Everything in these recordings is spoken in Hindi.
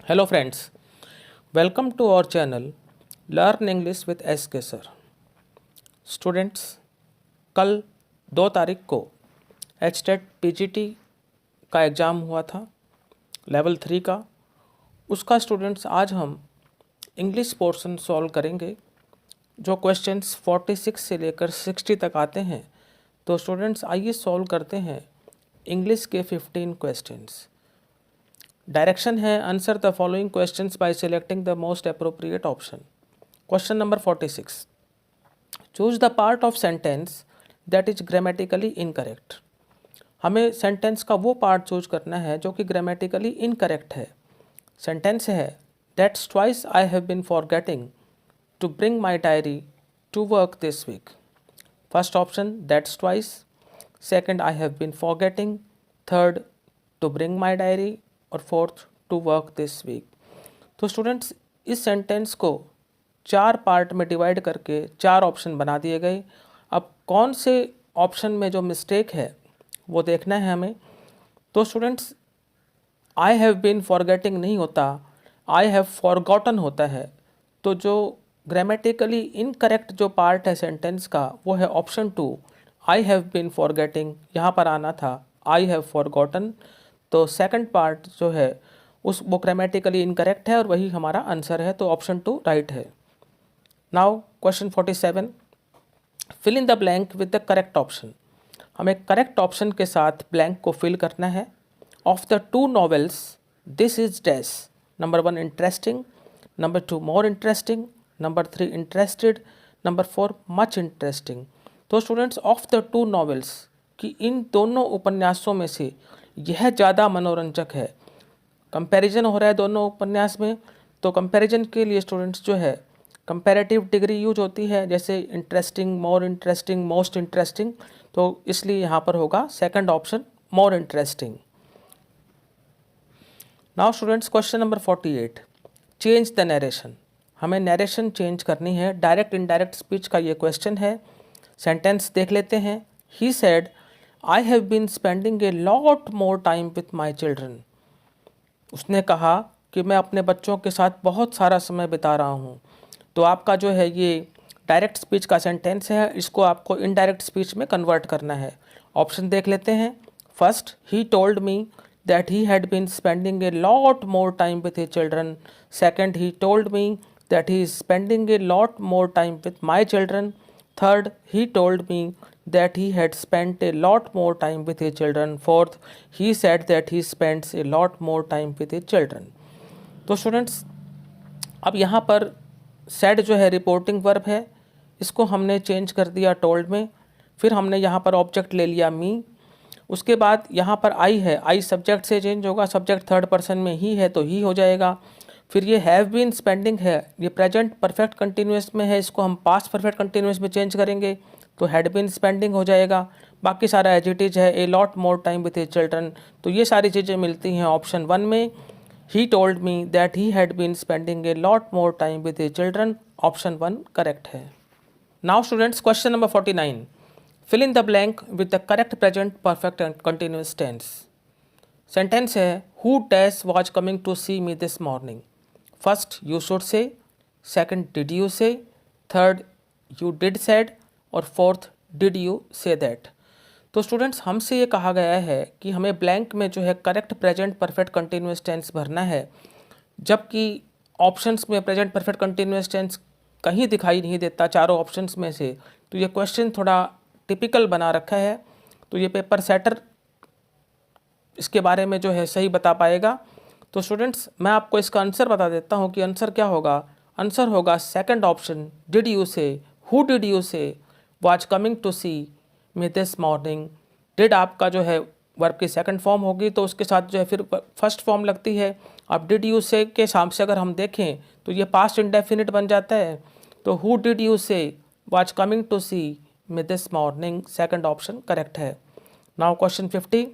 Hello friends, welcome to our channel learn English with S K sir. Students, कल 2 तारीख को एचटेट पीजीटी का एग्ज़ाम हुआ था लेवल 3 का। उसका स्टूडेंट्स आज हम इंग्लिश पोर्शन सॉल्व करेंगे जो क्वेश्चंस 46 से लेकर 60 तक आते हैं। तो स्टूडेंट्स आइए सॉल्व करते हैं इंग्लिश के 15 क्वेश्चंस। डायरेक्शन है answer the following questions by selecting the most appropriate option. Question number 46, choose the part of sentence that is grammatically incorrect. हमें सेंटेंस का वो पार्ट चूज करना है जो कि ग्रामेटिकली इनकरेक्ट है। सेंटेंस है that's twice I have been forgetting to bring my diary to work this week. First option that's twice, second I have been forgetting, third to bring my diary और fourth to work this week. तो स्टूडेंट्स इस सेंटेंस को 4 पार्ट में डिवाइड करके 4 ऑप्शन बना दिए गए। अब कौन से ऑप्शन में जो मिस्टेक है वो देखना है हमें। तो students I have been forgetting नहीं होता, आई हैव फॉरगॉटन होता है। तो जो ग्रामेटिकली इनकरेक्ट जो पार्ट है सेंटेंस का वो है option 2, I have been forgetting. यहाँ पर आना था आई हैव फॉरगॉटन। तो सेकंड पार्ट जो है उस वो ग्रामेटिकली इनकरेक्ट है और वही हमारा आंसर है। तो ऑप्शन 2 राइट है। Now question 47, fill in the blank with the correct option. हमें करेक्ट ऑप्शन के साथ ब्लैंक को फिल करना है। Of the 2 novels this is dash. Number 1 interesting, number 2 more interesting, number 3 interested, number 4 much interesting. तो स्टूडेंट्स ऑफ द 2 नॉवेल्स कि इन दोनों उपन्यासों में से यह ज़्यादा मनोरंजक है। कंपैरिजन हो रहा है दोनों उपन्यास में। तो कंपैरिजन के लिए स्टूडेंट्स जो है कंपैरेटिव डिग्री यूज होती है, जैसे interesting, more interesting, most interesting. तो इसलिए यहाँ पर होगा second option more interesting. Now students question number 48, change the narration. हमें नरेशन चेंज करनी है। डायरेक्ट इनडायरेक्ट स्पीच का ये क्वेश्चन है। सेंटेंस देख लेते हैं। He said I have been spending a lot more time with my children. उसने कहा कि मैं अपने बच्चों के साथ बहुत सारा समय बिता रहा हूँ। तो आपका जो है ये डायरेक्ट स्पीच का सेंटेंस है, इसको आपको इनडायरेक्ट स्पीच में कन्वर्ट करना है। ऑप्शन देख लेते हैं। First, he told me that he had been spending a lot more time with his children. Second, he told me that he is spending a lot more time with my children. Third, he told me that he had spent a lot more time with his children. Fourth, he said that he spends a lot more time with his children. तो स्टूडेंट्स अब यहाँ पर said जो है रिपोर्टिंग वर्ब है, इसको हमने चेंज कर दिया टोल्ड में। फिर हमने यहाँ पर ऑब्जेक्ट ले लिया मी। उसके बाद यहाँ पर आई है, आई सब्जेक्ट से चेंज होगा, सब्जेक्ट थर्ड पर्सन में ही है तो ही हो जाएगा। फिर ये हैव बीन स्पेंडिंग है, ये प्रेजेंट परफेक्ट कंटिन्यूस में है, इसको हम पास्ट परफेक्ट कंटिन्यूस में चेंज करेंगे तो हैड बीन स्पेंडिंग हो जाएगा। बाकी सारा एज इट इज है, a lot more time with his children. तो ये सारी चीज़ें मिलती हैं ऑप्शन 1 में। He told me that he had been spending a lot more time with his children, option 1 correct है। Now students question number 49, fill in the blank with the correct present perfect and continuous tense. Sentence है who dash was coming to see me this morning. First, you should say, second, did you से, थर्ड, यू डिड सेड और fourth, did you say that. तो स्टूडेंट्स हमसे ये कहा गया है कि हमें ब्लैंक में जो है correct present perfect continuous tense भरना है, जबकि ऑप्शंस में प्रेजेंट परफेक्ट कंटिन्यूस टेंस कहीं दिखाई नहीं देता चारों ऑप्शंस में से। तो ये क्वेश्चन थोड़ा टिपिकल बना रखा है। तो ये पेपर सेटर इसके बारे में जो है सही बता पाएगा। तो स्टूडेंट्स मैं आपको इसका आंसर बता देता हूँ कि आंसर क्या होगा। आंसर होगा second option, did you say. Who did you say was coming to see me this morning. Did आपका जो है वर्ब की सेकंड फॉर्म होगी तो उसके साथ जो है फिर फर्स्ट फॉर्म लगती है। अब डिड यू से के साम से अगर हम देखें तो ये पास्ट इंडेफिनिट बन जाता है। तो who did you say was coming to see me this morning, second option correct है। Now question 50,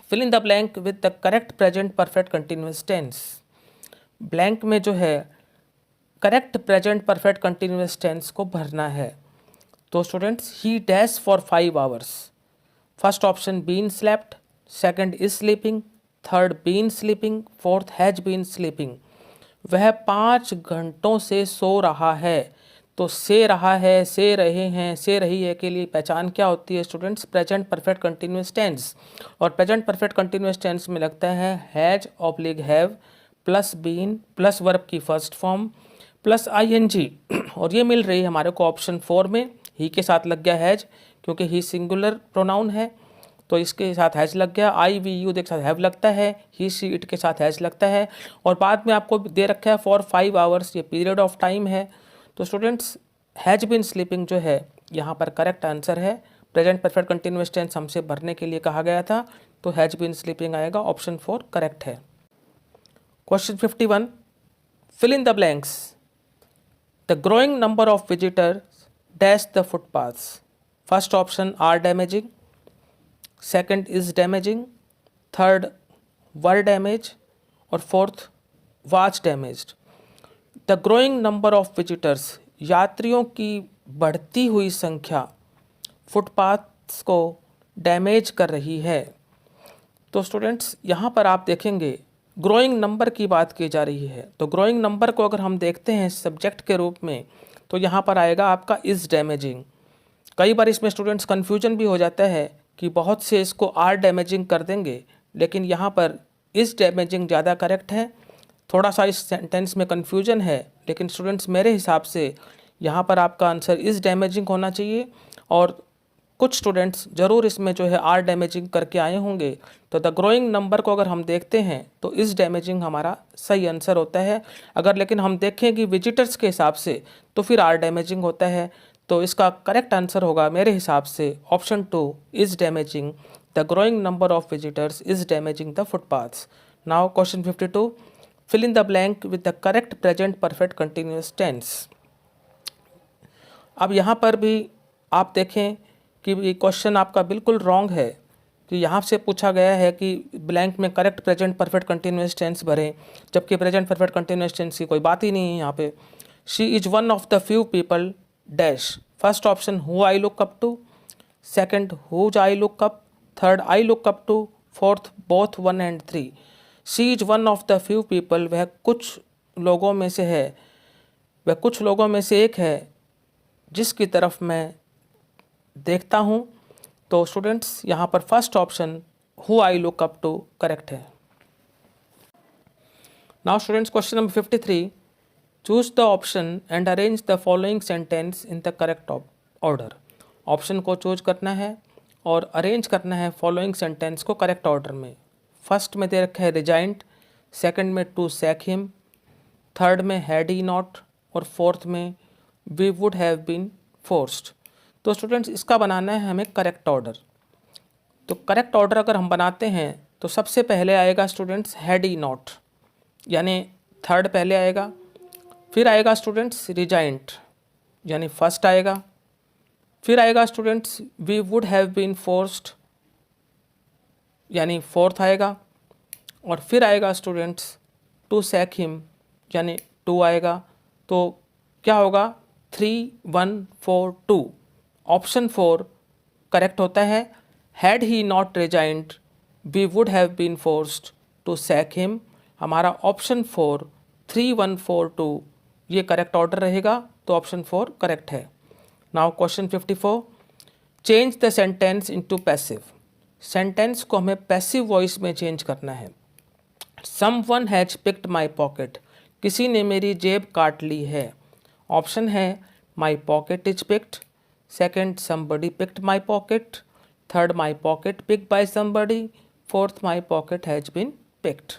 fill in the blank with the correct present perfect continuous tense. Blank में जो है correct present perfect continuous tense को भरना है। तो students he dash for 5 hours. First option been slept, second is sleeping, third been sleeping, fourth has been sleeping. वह 5 घंटों से सो रहा है। तो से रहा है, से रहे हैं, से रही है के लिए पहचान क्या होती है students? Present perfect continuous tense. और प्रेजेंट परफेक्ट कंटिन्यूअस टेंस में लगता है has oblique have plus been plus verb की फर्स्ट फॉर्म प्लस आईएनजी। और ये मिल रही है हमारे को ऑप्शन 4 में। ही के साथ लग गया हैज, क्योंकि ही सिंगुलर प्रोनाउन है, तो इसके साथ हैज लग गया। आई वी यू के साथ हैव लगता है, ही सी इट के साथ हैज लगता है। और बाद में आपको दे रखा है फॉर 5 आवर्स, ये पीरियड ऑफ टाइम है। तो स्टूडेंट्स हैज बीन स्लीपिंग जो है यहाँ पर करेक्ट आंसर है। प्रेजेंट परफेक्ट कंटिन्यूअस टेंस हमसे भरने के लिए कहा गया था, तो हैज बीन स्लीपिंग आएगा, ऑप्शन 4 करेक्ट है। Question 51, fill in the blanks. The growing number of visitors dash the footpaths. First option are damaging, second is damaging, third were damage और fourth was damaged. The growing number of visitors, यात्रियों की बढ़ती हुई संख्या फुटपाथ्स को डैमेज कर रही है। तो स्टूडेंट्स यहाँ पर आप देखेंगे ग्रोइंग नंबर की बात की जा रही है, तो ग्रोइंग नंबर को अगर हम देखते हैं सब्जेक्ट के रूप में तो यहाँ पर आएगा आपका इज़ डैमेजिंग। कई बार इसमें स्टूडेंट्स कन्फ्यूजन भी हो जाता है कि बहुत से इसको आर डैमेजिंग कर देंगे, लेकिन यहाँ पर इज़ डैमेजिंग ज़्यादा करेक्ट है। थोड़ा सा इस सेंटेंस में कन्फ्यूजन है, लेकिन स्टूडेंट्स मेरे हिसाब से यहाँ पर आपका आंसर इज़ डैमेजिंग होना चाहिए। और कुछ स्टूडेंट्स ज़रूर इसमें जो है आर डैमेजिंग करके आए होंगे। तो द ग्रोइंग नंबर को अगर हम देखते हैं तो इस डैमेजिंग हमारा सही आंसर होता है। अगर लेकिन हम देखें कि विजिटर्स के हिसाब से तो फिर आर डैमेजिंग होता है। तो इसका करेक्ट आंसर होगा मेरे हिसाब से option 2 is damaging. The growing number of visitors is damaging the footpaths. Now question 52, fill in the blank with the correct present perfect continuous tense. अब यहाँ पर भी आप देखें कि ये क्वेश्चन आपका बिल्कुल रॉन्ग है कि यहाँ से पूछा गया है कि ब्लैंक में correct present perfect continuous tense भरें, जबकि प्रेजेंट परफेक्ट कंटिन्यूअस टेंस की कोई बात ही नहीं है यहाँ पे। She is one of the few people dash. First option who I look up to, second whose I look up, third I look up to, fourth both 1 and 3। She is one of the few people, वह कुछ लोगों में से है, वह कुछ लोगों में से एक है जिसकी तरफ मैं देखता हूँ। तो स्टूडेंट्स यहाँ पर first option who I look up to correct है। Now students question number 53, choose the option and arrange the following sentence in the correct order. Option को चूज करना है और अरेंज करना है फॉलोइंग सेंटेंस को करेक्ट ऑर्डर में। फर्स्ट में दे रखा है रिजाइंड, सेकंड में टू सैक हिम, थर्ड में हैड ही नॉट और फोर्थ में we would have been forced. तो स्टूडेंट्स इसका बनाना है हमें करेक्ट ऑर्डर। तो करेक्ट ऑर्डर अगर हम बनाते हैं तो सबसे पहले आएगा स्टूडेंट्स हैड ही नॉट, यानी थर्ड पहले आएगा। फिर आएगा स्टूडेंट्स रिजाइंड, यानी फर्स्ट आएगा। फिर आएगा students we would have been forced, यानी फोर्थ आएगा। और फिर आएगा स्टूडेंट्स टू सैक हिम, यानी 2 आएगा। तो क्या होगा 3 1 4 2। ऑप्शन 4 करेक्ट होता है। Had he not resigned we would have been forced to sack him, हमारा ऑप्शन 4 3 1 4 2 ये करेक्ट ऑर्डर रहेगा। तो ऑप्शन 4 करेक्ट है। Now question 54, change the sentence into passive. Sentence को हमें पैसिव वॉइस में चेंज करना है। Someone has picked my pocket, किसी ने मेरी जेब काट ली है। ऑप्शन है my pocket is picked, second somebody picked my pocket, third my pocket picked by somebody, fourth my pocket has been picked.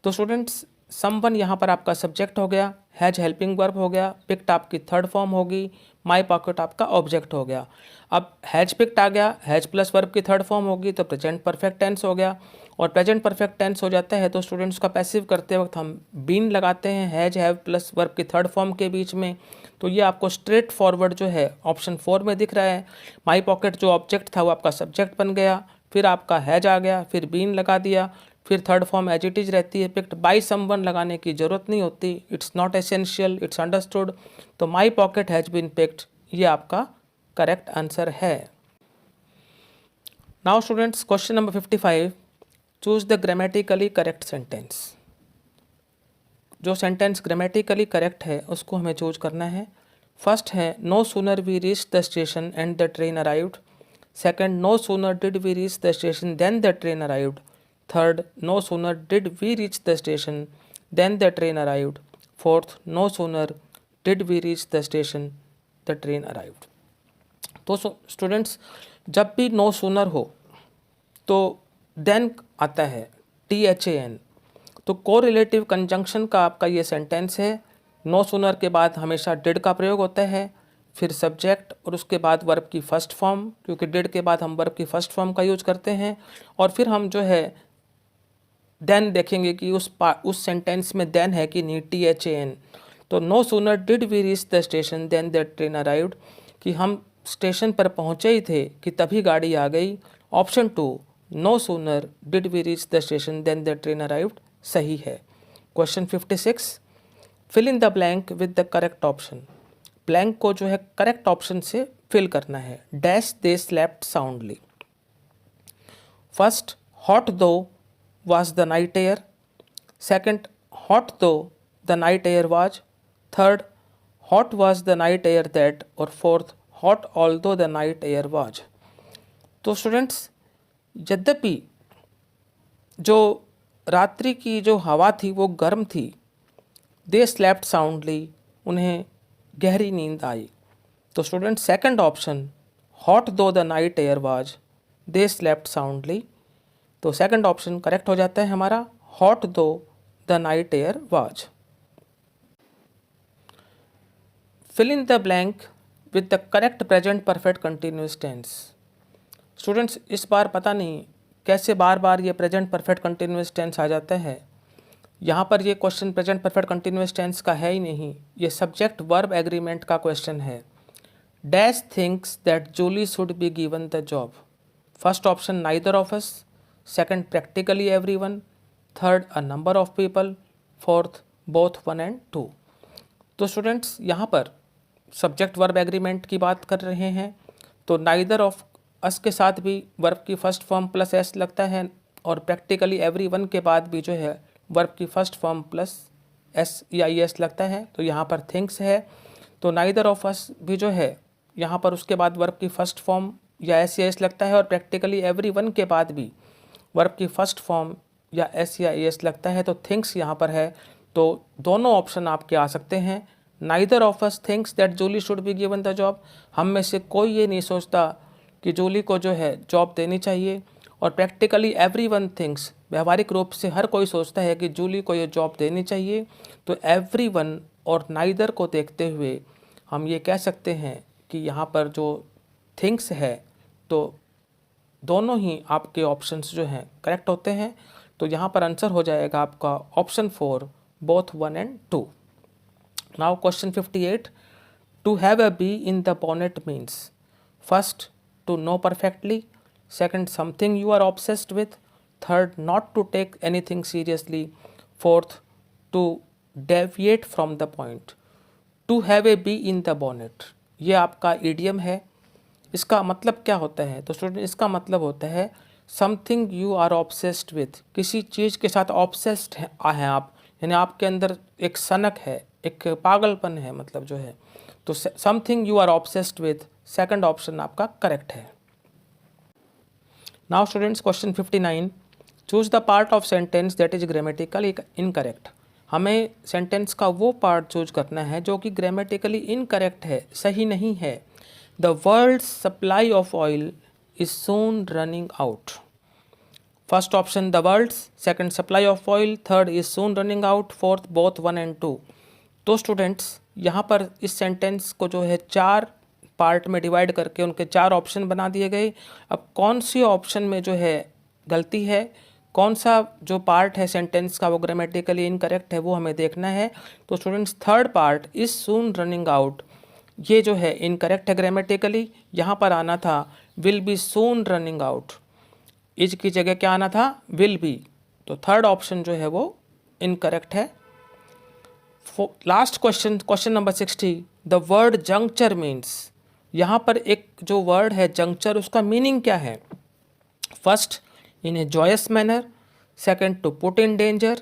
तो स्टूडेंट्स समवन यहाँ पर आपका सब्जेक्ट हो गया, हैज हेल्पिंग वर्ब हो गया, पिक्ड आपकी थर्ड फॉर्म होगी, माई पॉकेट आपका ऑब्जेक्ट हो गया। अब हैज पिक्ड आ गया, हैज प्लस वर्ब की थर्ड फॉर्म होगी तो प्रेजेंट परफेक्ट टेंस हो गया। और प्रेजेंट परफेक्ट टेंस हो जाता है तो स्टूडेंट्स का पैसिव करते वक्त हम बीन लगाते हैं हैज हैव प्लस वर्ब की थर्ड फॉर्म के बीच में। तो ये आपको स्ट्रेट फॉरवर्ड जो है ऑप्शन 4 में दिख रहा है। माई पॉकेट जो ऑब्जेक्ट था वो आपका सब्जेक्ट बन गया, फिर आपका हैज आ गया, फिर बीन लगा दिया, फिर third form as it is रहती है। पिक्ड बाय समवन लगाने की ज़रूरत नहीं होती, it's not essential, it's understood. तो my pocket has been picked ये आपका करेक्ट आंसर है। Now students question number 55, choose the grammatically correct sentence. जो सेंटेंस ग्रामेटिकली करेक्ट है उसको हमें चूज करना है। फर्स्ट है no sooner we reach the station and the train arrived. Second, no sooner did we reach the station then the train arrived. Third, no sooner did we reach the station then the train arrived. Fourth, no sooner did we reach the station the train arrived. तो स्टूडेंट्स, जब भी नो सूनर हो तो देन आता है THAN। तो कोरिलेटिव कंजंक्शन का आपका ये सेंटेंस है। नो सूनर के बाद हमेशा डिड का प्रयोग होता है, फिर सब्जेक्ट और उसके बाद वर्ब की फर्स्ट फॉर्म, क्योंकि डिड के बाद हम वर्ब की फर्स्ट फॉर्म का यूज करते हैं। और फिर हम जो है देन देखेंगे कि उस सेंटेंस में देन है कि नहीं, THAN। तो no sooner did we reach the station then the train arrived, कि हम स्टेशन पर पहुँचे ही थे कि तभी गाड़ी आ गई। Option 2, no sooner did we reach the station then the train arrived, सही है। Question 56, fill in the blank with the correct option. Blank को जो है करेक्ट ऑप्शन से फिल करना है। Dash they slept soundly. First, hot though was the night air. Second, hot though the night air was. Third, hot was the night air that. और fourth, hot although the night air was. तो स्टूडेंट्स, यद्यपि जो रात्रि की जो हवा थी वो गर्म थी, दे स्लेप्ट साउंडली, उन्हें गहरी नींद आई। तो student second option, hot though the night air was, they slept soundly. तो सेकंड ऑप्शन करेक्ट हो जाता है हमारा, hot though the night air was. Fill in the blank with the correct present perfect continuous tense. Students, इस बार पता नहीं कैसे बार बार ये प्रेजेंट परफेक्ट कंटिन्यूस टेंस आ जाता है। यहाँ पर ये question present perfect continuous tense का है ही नहीं, ये सब्जेक्ट वर्ब एग्रीमेंट का क्वेश्चन है। Dash thinks that Julie should be given the job. First option, neither of us. Second, practically everyone. Third, a number of people. Fourth, both 1 and 2। तो स्टूडेंट्स, यहाँ पर सब्जेक्ट वर्ब एग्रीमेंट की बात कर रहे हैं, तो नाइदर ऑफ अस के साथ भी वर्ब की फर्स्ट फॉर्म प्लस एस लगता है, और प्रैक्टिकली एवरीवन के बाद भी जो है वर्ब की फर्स्ट फॉर्म प्लस एस या ES लगता है। तो यहाँ पर थिंक्स है, तो नाइदर ऑफ अस भी जो है यहाँ पर उसके बाद वर्ब की फर्स्ट फॉर्म या एस या एस लगता है, और प्रैक्टिकली एवरीवन के बाद भी वर्ब की फर्स्ट फॉर्म या एस या एस लगता है। तो थिंक्स यहाँ पर है, तो दोनों ऑप्शन आपके आ सकते हैं। Neither of us thinks that Julie should be given the job, हम में से कोई ये नहीं सोचता कि जूली को जो है जॉब देनी चाहिए, और प्रैक्टिकली एवरीवन थिंक्स, व्यवहारिक रूप से हर कोई सोचता है कि जूली को ये जॉब देनी चाहिए। तो एवरीवन और नाइदर को देखते हुए हम ये कह सकते हैं कि यहाँ पर जो थिंक्स है, तो दोनों ही आपके ऑप्शंस जो हैं करेक्ट होते हैं। तो यहाँ पर आंसर हो जाएगा आपका option 4, both 1 and 2। Now question 58, to have a bee in the bonnet means. First, to know perfectly. Second, something you are obsessed with. Third, not to take anything seriously. Fourth, to deviate from the point. To have a bee in the bonnet, ये आपका इडियम है। इसका मतलब क्या होता है? तो स्टूडेंट, इसका मतलब होता है something you are obsessed with, किसी चीज़ के साथ ऑब्सेस्ड हैं आप, यानी आपके अंदर एक सनक है, एक पागलपन है, मतलब जो है। तो something you are obsessed with, second option आपका करेक्ट है। Now students, question 59, choose the part of sentence that is grammatically incorrect. हमें सेंटेंस का वो पार्ट चूज करना है जो कि ग्रामेटिकली इनकरेक्ट है, सही नहीं है। The world's supply of oil is soon running out. First option, the world's. Second, supply of oil. Third is soon running out. Fourth, both 1 and 2। तो स्टूडेंट्स, यहाँ पर इस सेंटेंस को जो है 4 पार्ट में डिवाइड करके उनके 4 ऑप्शन बना दिए गए। अब कौन सी ऑप्शन में जो है गलती है, कौन सा जो पार्ट है सेंटेंस का वो ग्रामेटिकली इनकरेक्ट है, वो हमें देखना है। तो students, third part is soon running out, ये जो है इनकरेक्ट है ग्रामेटिकली। यहाँ पर आना था will be soon running out, is की जगह क्या आना था, विल बी। तो थर्ड ऑप्शन जो है वो इनकरेक्ट है। Last question, question number 60, the word juncture means. यहाँ पर एक जो वर्ड है जंक्चर, उसका मीनिंग क्या है? First, in a joyous manner. Second to put in danger,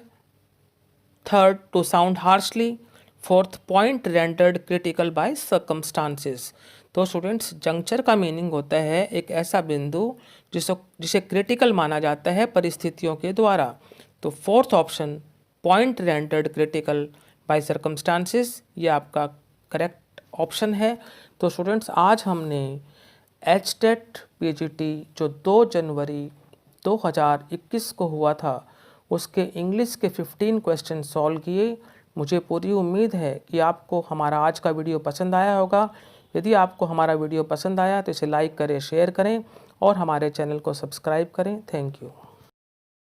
third to sound harshly, fourth point rendered critical by circumstances. तो स्टूडेंट्स जंक्चर का मीनिंग होता है एक ऐसा बिंदु जिसे क्रिटिकल माना जाता है परिस्थितियों के द्वारा। तो fourth option point rendered critical by circumstances ये आपका करेक्ट ऑप्शन है। तो स्टूडेंट्स आज हमने एचटेट पीजीटी जो 2 जनवरी 2021 को हुआ था उसके इंग्लिश के 15 क्वेश्चन सॉल्व किए। मुझे पूरी उम्मीद है कि आपको हमारा आज का वीडियो पसंद आया होगा। यदि आपको हमारा वीडियो पसंद आया तो इसे लाइक करें, शेयर करें और हमारे चैनल को सब्सक्राइब करें। Thank you.